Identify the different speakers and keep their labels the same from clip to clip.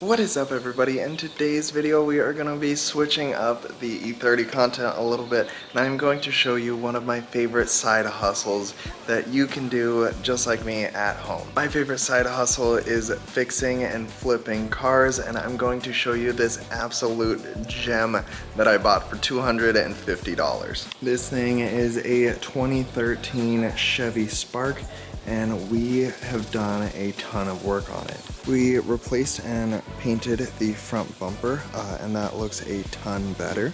Speaker 1: What is up, everybody? In today's video we are going to be switching up the E30 content a little bit, and I'm going to show you one of my favorite side hustles that you can do just like me at home. My favorite side hustle is fixing and flipping cars, and I'm going to show you this absolute gem that I bought for $250. This thing is a 2013 Chevy Spark, and we have done a ton of work on it. We replaced and painted the front bumper, and that looks a ton better.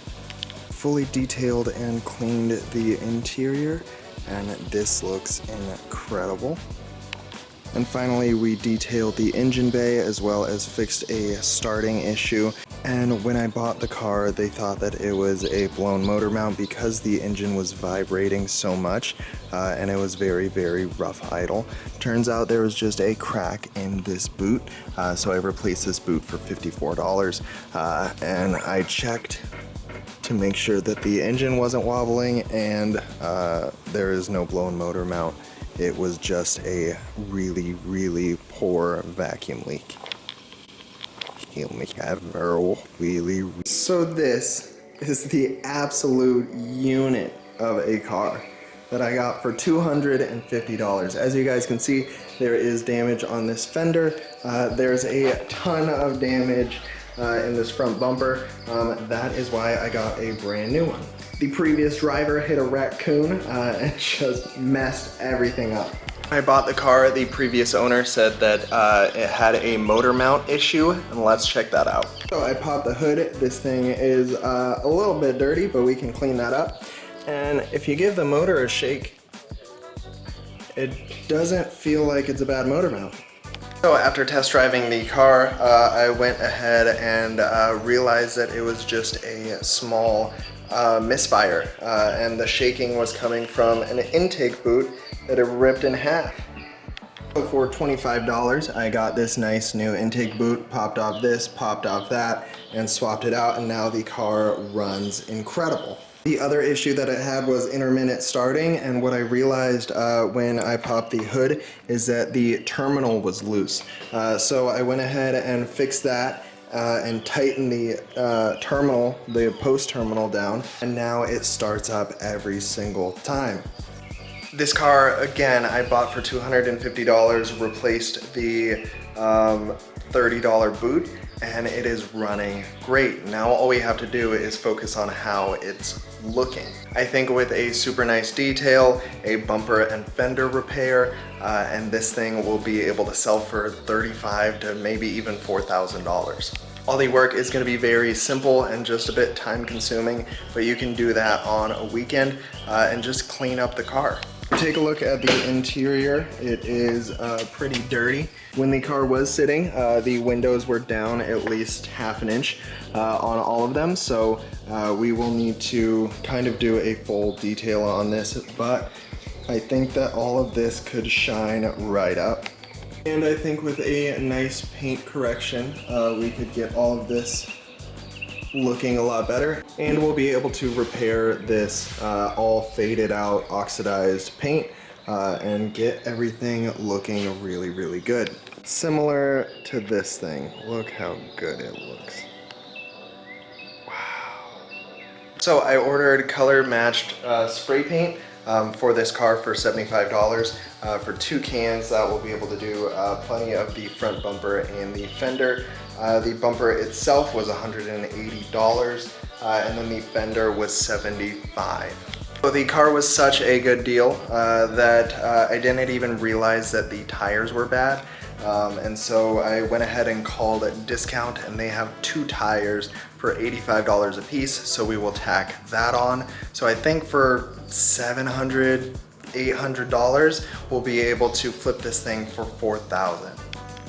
Speaker 1: Fully detailed and cleaned the interior, and this looks incredible. And finally, we detailed the engine bay as well as fixed a starting issue. And when I bought the car, they thought that it was a blown motor mount because the engine was vibrating so much, and it was very, very rough idle. Turns out there was just a crack in this boot, so I replaced this boot for $54. And I checked to make sure that the engine wasn't wobbling and there is no blown motor mount. It was just a really, really poor vacuum leak. So this is the absolute unit of a car that I got for $250. As you guys can see, there is damage on this fender. There's a ton of damage in this front bumper. That is why I got a brand new one. The previous driver hit a raccoon and just messed everything up. I bought the car, the previous owner said that it had a motor mount issue, and let's check that out. So I popped the hood. This thing is a little bit dirty, but we can clean that up. And if you give the motor a shake, it doesn't feel like it's a bad motor mount. So after test driving the car, I went ahead and realized that it was just a small misfire, and the shaking was coming from an intake boot that it ripped in half. For $25, I got this nice new intake boot, popped off this, popped off that, and swapped it out, and now the car runs incredible. The other issue that it had was intermittent starting, and what I realized when I popped the hood is that the terminal was loose. So I went ahead and fixed that and tightened the terminal, the post terminal down, and now it starts up every single time. This car, again, I bought for $250, replaced the $30 boot, and it is running great. Now all we have to do is focus on how it's looking. I think with a super nice detail, a bumper and fender repair, and this thing will be able to sell for $35,000 to maybe even $4,000. All the work is going to be very simple and just a bit time consuming, but you can do that on a weekend and just clean up the car. Take a look at the interior. It is pretty dirty. When the car was sitting, the windows were down at least half an inch on all of them, so we will need to kind of do a full detail on this, but I think that all of this could shine right up. And I think with a nice paint correction, we could get all of this looking a lot better, and we'll be able to repair this all faded out oxidized paint and get everything looking really, really good. Similar to this thing. Look how good it looks. Wow. So I ordered color matched spray paint for this car for $75. For 2 cans, that will be able to do plenty of the front bumper and the fender. The bumper itself was $180, and then the fender was $75. So the car was such a good deal that I didn't even realize that the tires were bad. And so I went ahead and called a discount, and they have 2 tires for $85 a piece, so we will tack that on. So I think for $700, $800, we'll be able to flip this thing for $4,000.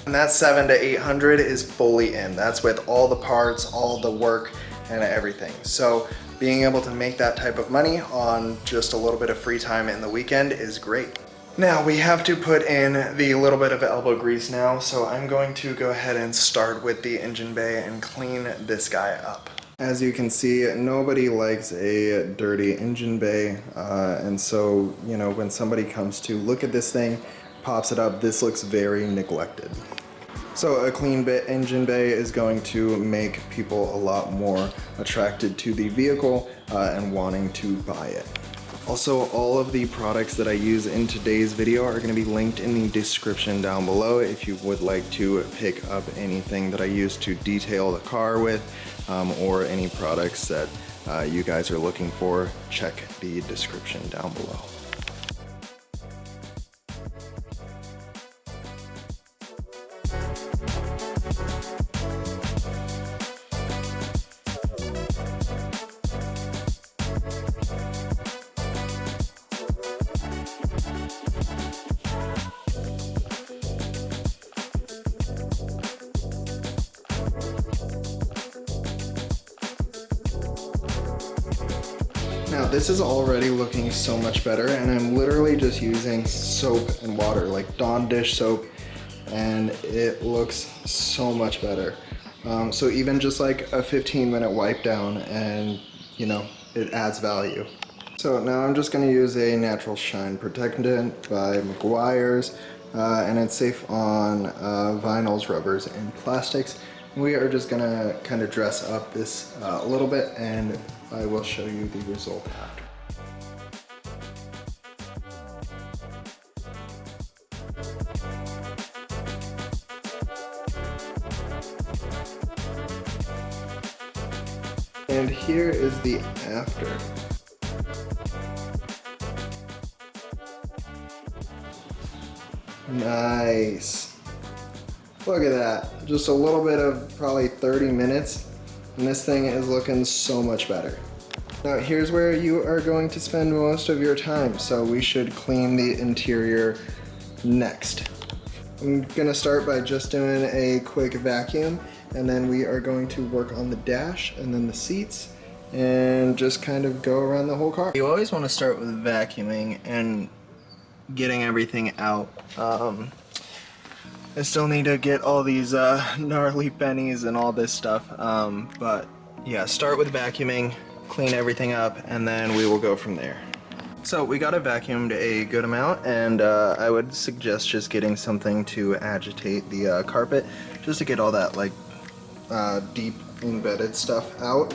Speaker 1: And that $700 to $800 is fully in. That's with all the parts, all the work, and everything. So being able to make that type of money on just a little bit of free time in the weekend is great. Now we have to put in the little bit of elbow grease now, so I'm going to go ahead and start with the engine bay and clean this guy up. As you can see, nobody likes a dirty engine bay, and so, you know, when somebody comes to look at this thing, pops it up, this looks very neglected. So a clean engine bay is going to make people a lot more attracted to the vehicle and wanting to buy it. Also, all of the products that I use in today's video are going to be linked in the description down below if you would like to pick up anything that I use to detail the car with, or any products that you guys are looking for. Check the description down below. Now this is already looking so much better, and I'm literally just using soap and water, like Dawn dish soap, and it looks so much better. So even just like a 15-minute wipe down, and you know, it adds value. So now I'm just going to use a natural shine protectant by Meguiar's, and it's safe on vinyls, rubbers, and plastics. We are just going to kind of dress up this a little bit, and I will show you the result after. And here is the after. Nice. Look at that. Just a little bit of probably 30 minutes. And this thing is looking so much better. Now here's where you are going to spend most of your time, so we should clean the interior next. I'm gonna start by just doing a quick vacuum, and then we are going to work on the dash and then the seats and just kind of go around the whole car. You always want to start with vacuuming and getting everything out. I still need to get all these gnarly pennies and all this stuff, but yeah, start with vacuuming, clean everything up, and then we will go from there. So we got it vacuumed a good amount, and I would suggest just getting something to agitate the carpet, just to get all that like deep embedded stuff out.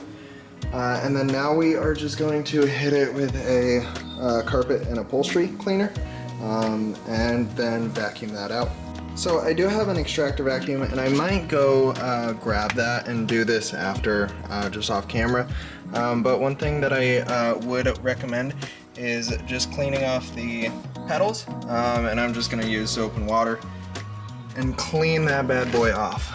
Speaker 1: And then now we are just going to hit it with a carpet and upholstery cleaner, and then vacuum that out. So I do have an extractor vacuum, and I might go grab that and do this after, just off camera. But one thing that I would recommend is just cleaning off the pedals, and I'm just gonna use soap and water and clean that bad boy off.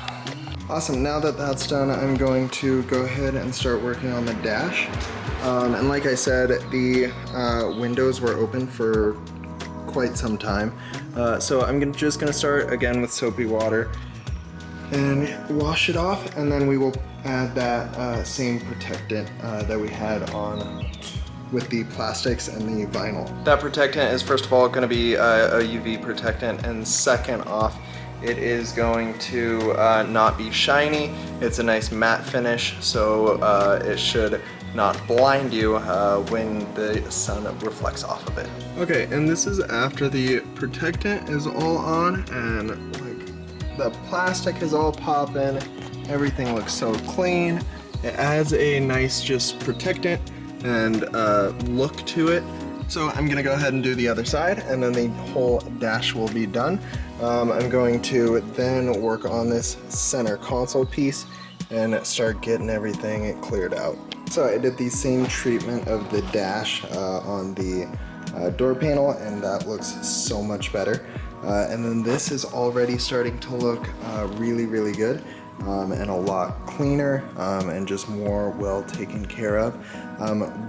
Speaker 1: Awesome, now that that's done, I'm going to go ahead and start working on the dash. And like I said, the windows were open for quite some time. So I'm just gonna start again with soapy water and wash it off, and then we will add that same protectant that we had on with the plastics and the vinyl. That protectant is first of all going to be a UV protectant, and second off, it is going to not be shiny. It's a nice matte finish, so it should not blind you when the sun reflects off of it. Okay, and this is after the protectant is all on, and like the plastic is all popping. Everything looks so clean. It adds a nice just protectant and look to it. So I'm gonna go ahead and do the other side, and then the whole dash will be done. I'm going to then work on this center console piece and start getting everything cleared out. So I did the same treatment of the dash on the door panel, and that looks so much better. And then this is already starting to look really, really good. And a lot cleaner, and just more well taken care of.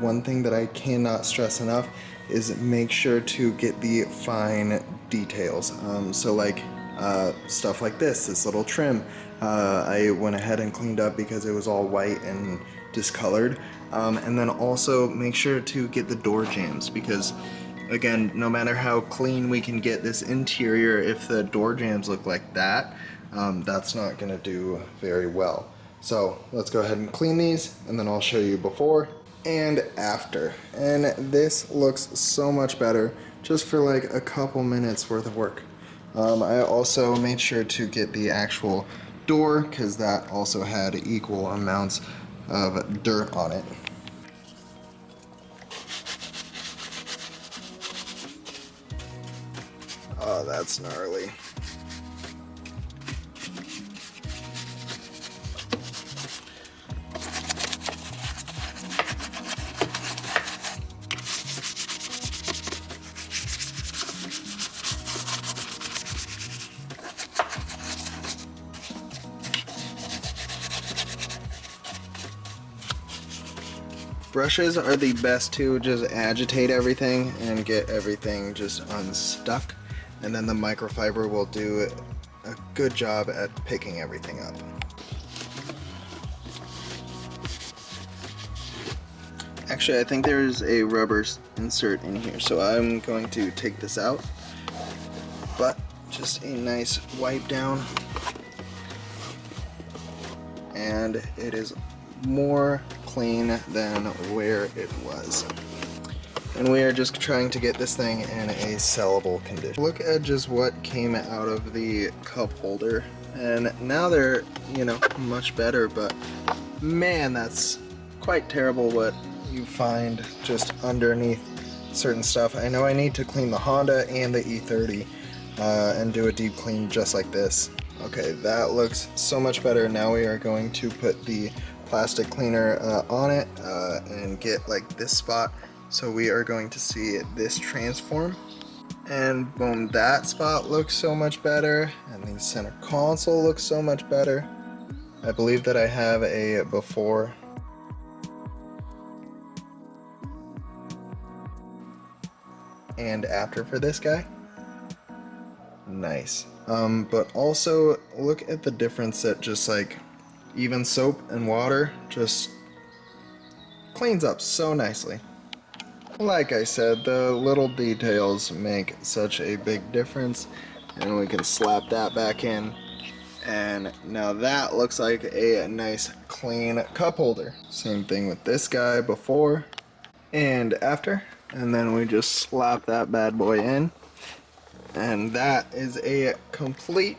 Speaker 1: One thing that I cannot stress enough is make sure to get the fine details. So like stuff like this little trim, I went ahead and cleaned up because it was all white and discolored. And then also make sure to get the door jambs, because again, no matter how clean we can get this interior, if the door jambs look like that, that's not gonna do very well. So let's go ahead and clean these, and then I'll show you before and after. And this looks so much better just for like a couple minutes worth of work. I also made sure to get the actual door because that also had equal amounts of dirt on it. Oh, that's gnarly. Brushes are the best to just agitate everything and get everything just unstuck, and then the microfiber will do a good job at picking everything up. Actually, I think there's a rubber insert in here, so I'm going to take this out, but just a nice wipe down, and it is more clean than where it was. And we are just trying to get this thing in a sellable condition. Look at just what came out of the cup holder, and now they're, you know, much better, but man, that's quite terrible what you find just underneath certain stuff. I know I need to clean the Honda and the E30 and do a deep clean just like this. Okay, that looks so much better. Now we are going to put the plastic cleaner on it and get like this spot. So we are going to see this transform, and boom, that spot looks so much better, and the center console looks so much better. I believe that I have a before and after for this guy. Nice. But also look at the difference that just like even soap and water just cleans up so nicely. Like I said, the little details make such a big difference, and we can slap that back in, and now that looks like a nice clean cup holder. Same thing with this guy before and after, and then we just slap that bad boy in, and that is a complete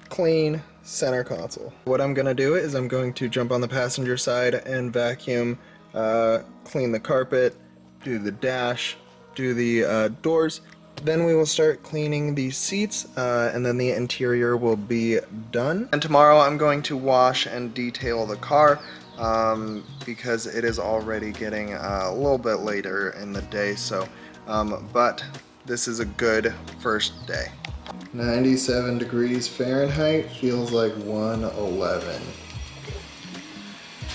Speaker 1: clean center console. What I'm gonna do is I'm going to jump on the passenger side and vacuum, clean the carpet, do the dash, do the doors. Then we will start cleaning the seats, and then the interior will be done. And tomorrow I'm going to wash and detail the car because it is already getting a little bit later in the day. So, but this is a good first day. 97 degrees Fahrenheit feels like 111.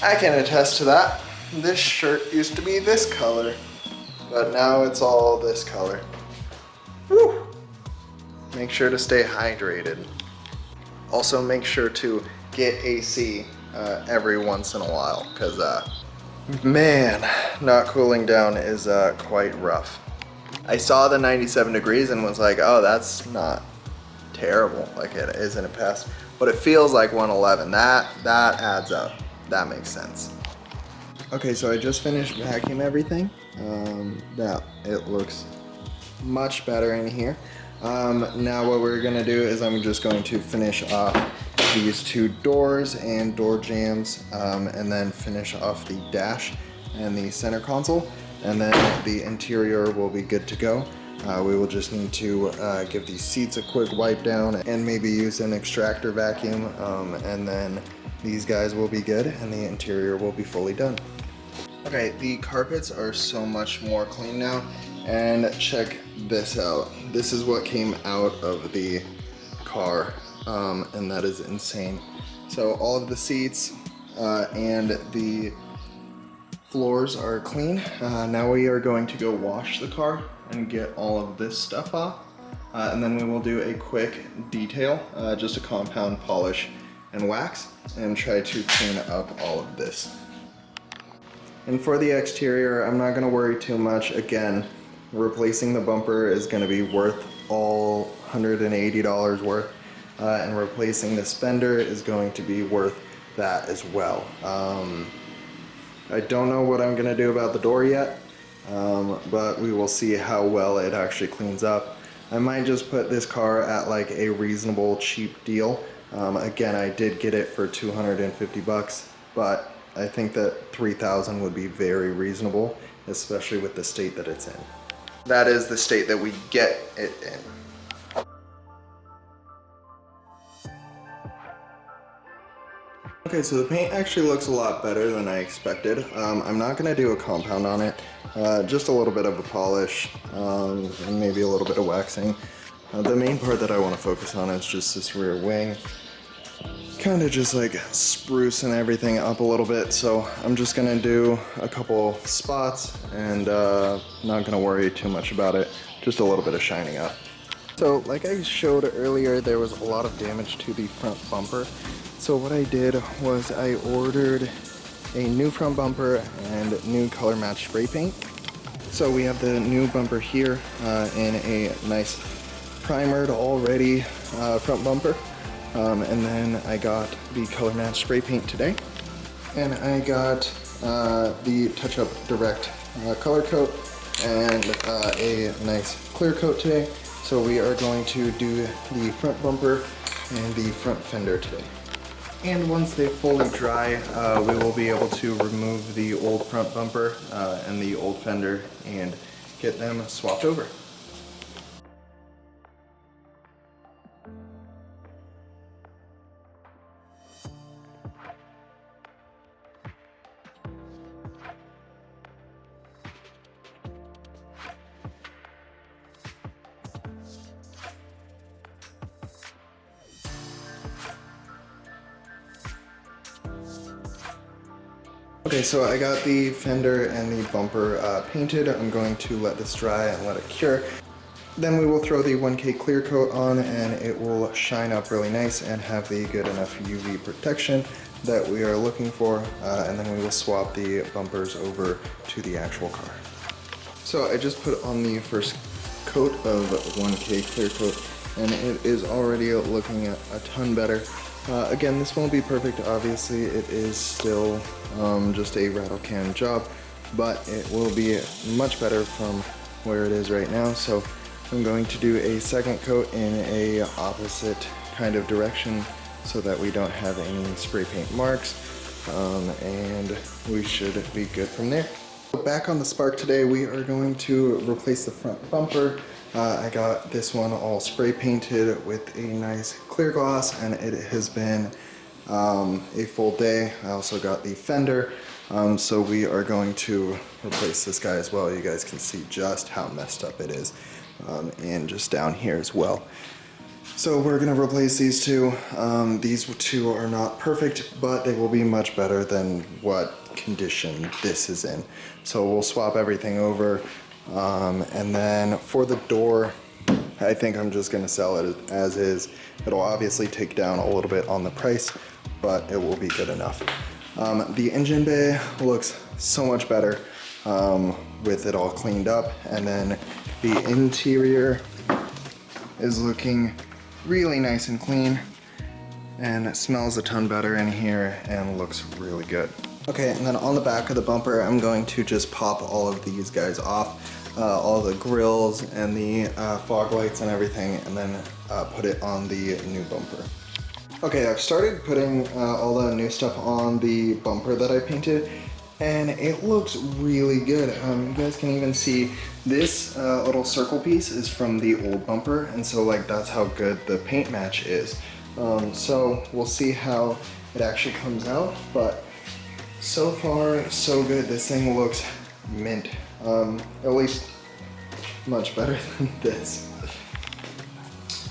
Speaker 1: I can attest to that. This shirt used to be this color, but now it's all this color. Woo! Make sure to stay hydrated. Also make sure to get AC every once in a while, because man, not cooling down is quite rough. I saw the 97 degrees and was like, oh, that's not terrible like it is in the past, but it feels like 111. That adds up. That makes sense. Okay, so I just finished vacuuming everything. Now it looks much better in here. Now what we're gonna do is I'm just going to finish off these two doors and door jambs, and then finish off the dash and the center console, and then the interior will be good to go. We will just need to give these seats a quick wipe down and maybe use an extractor vacuum, and then these guys will be good and the interior will be fully done. Okay, the carpets are so much more clean now, and check this out. This is what came out of the car, and that is insane. So all of the seats and the floors are clean. Now we are going to go wash the car and get all of this stuff off, and then we will do a quick detail, just a compound polish and wax, and try to clean up all of this. And for the exterior, I'm not going to worry too much. Again, replacing the bumper is going to be worth all $180 worth, and replacing this fender is going to be worth that as well. I don't know what I'm going to do about the door yet, but we will see how well it actually cleans up. I might just put this car at like a reasonable cheap deal. Again, I did get it for 250 bucks, but I think that 3,000 would be very reasonable, especially with the state that it's in. That is the state that we get it in. Okay, so the paint actually looks a lot better than I expected. I'm not gonna do a compound on it, just a little bit of a polish, and maybe a little bit of waxing. The main part that I wanna focus on is just this rear wing. Kind of just like sprucing everything up a little bit, so I'm just gonna do a couple spots and not gonna worry too much about it, just a little bit of shining up. So like I showed earlier, there was a lot of damage to the front bumper. So what I did was I ordered a new front bumper and new color match spray paint. So we have the new bumper here in a nice primered already front bumper. And then I got the color match spray paint today. And I got the Touch Up Direct color coat and a nice clear coat today. So we are going to do the front bumper and the front fender today. And once they fully dry, we will be able to remove the old front bumper and the old fender and get them swapped over. Okay, so I got the fender and the bumper painted. I'm going to let this dry and let it cure. Then we will throw the 1K clear coat on and it will shine up really nice and have the good enough UV protection that we are looking for. And then we will swap the bumpers over to the actual car. So I just put on the first coat of 1K clear coat and it is already looking a ton better. Again, this won't be perfect, obviously. It is still just a rattle can job, but it will be much better from where it is right now. So I'm going to do a second coat in a opposite kind of direction so that we don't have any spray paint marks, and we should be good from there. Back on the Spark today, we are going to replace the front bumper. I got this one all spray painted with a nice clear gloss, and it has been a full day. I also got the fender, so we are going to replace this guy as well. You guys can see just how messed up it is, and just down here as well. So we're gonna replace these two. These two are not perfect, but they will be much better than what condition this is in. So we'll swap everything over. And then for the door, I think I'm just gonna sell it as is. It'll obviously take down a little bit on the price, but it will be good enough. The engine bay looks so much better with it all cleaned up. And then the interior is looking really nice and clean, and it smells a ton better in here and looks really good. Okay, and then on the back of the bumper, I'm going to just pop all of these guys off. All the grills and the fog lights and everything, and then put it on the new bumper. Okay, I've started putting all the new stuff on the bumper that I painted, and it looks really good. You guys can even see this little circle piece is from the old bumper, and so like that's how good the paint match is. So we'll see how it actually comes out, but so far so good. This thing looks mint. At least much better than this.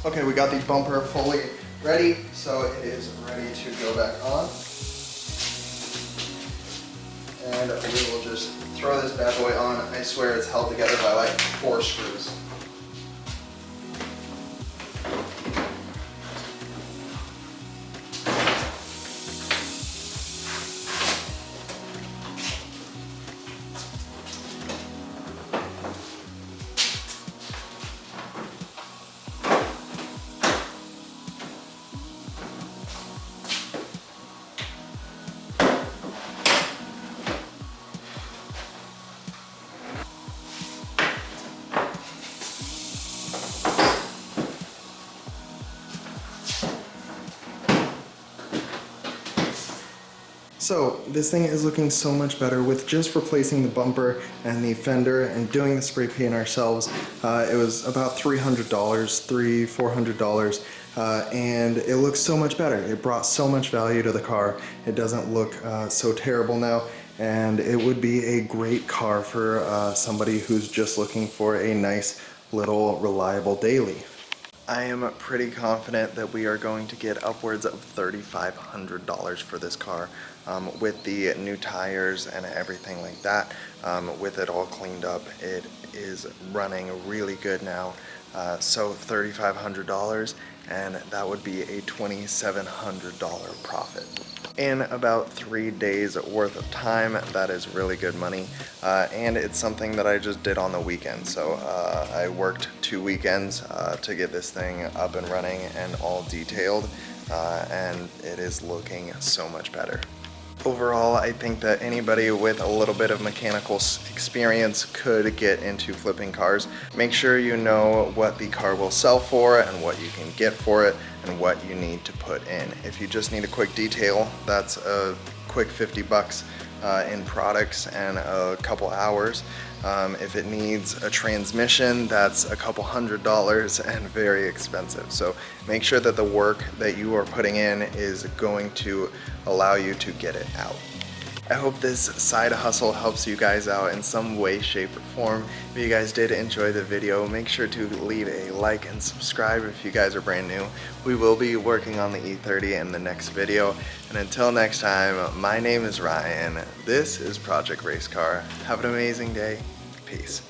Speaker 1: Okay, we got the bumper fully ready, so it is ready to go back on. And we will just throw this bad boy on. I swear it's held together by like 4 screws. So this thing is looking so much better with just replacing the bumper and the fender and doing the spray paint ourselves. It was about $300, $400, and it looks so much better. It brought so much value to the car. It doesn't look so terrible now, and it would be a great car for somebody who's just looking for a nice little reliable daily. I am pretty confident that we are going to get upwards of $3,500 for this car with the new tires and everything like that. With it all cleaned up, it is running really good now. So $3,500, and that would be a $2,700 profit. In about 3 days worth of time, that is really good money, and it's something that I just did on the weekend. So I worked 2 weekends to get this thing up and running and all detailed, and it is looking so much better. Overall, I think that anybody with a little bit of mechanical experience could get into flipping cars. Make sure you know what the car will sell for and what you can get for it and what you need to put in. If you just need a quick detail, that's a quick 50 bucks in products and a couple hours. If it needs a transmission, that's a couple $100s and very expensive. So make sure that the work that you are putting in is going to allow you to get it out. I hope this side hustle helps you guys out in some way, shape, or form. If you guys did enjoy the video, make sure to leave a like and subscribe if you guys are brand new. We will be working on the E30 in the next video. And until next time, my name is Ryan. This is Project Race Car. Have an amazing day. Peace.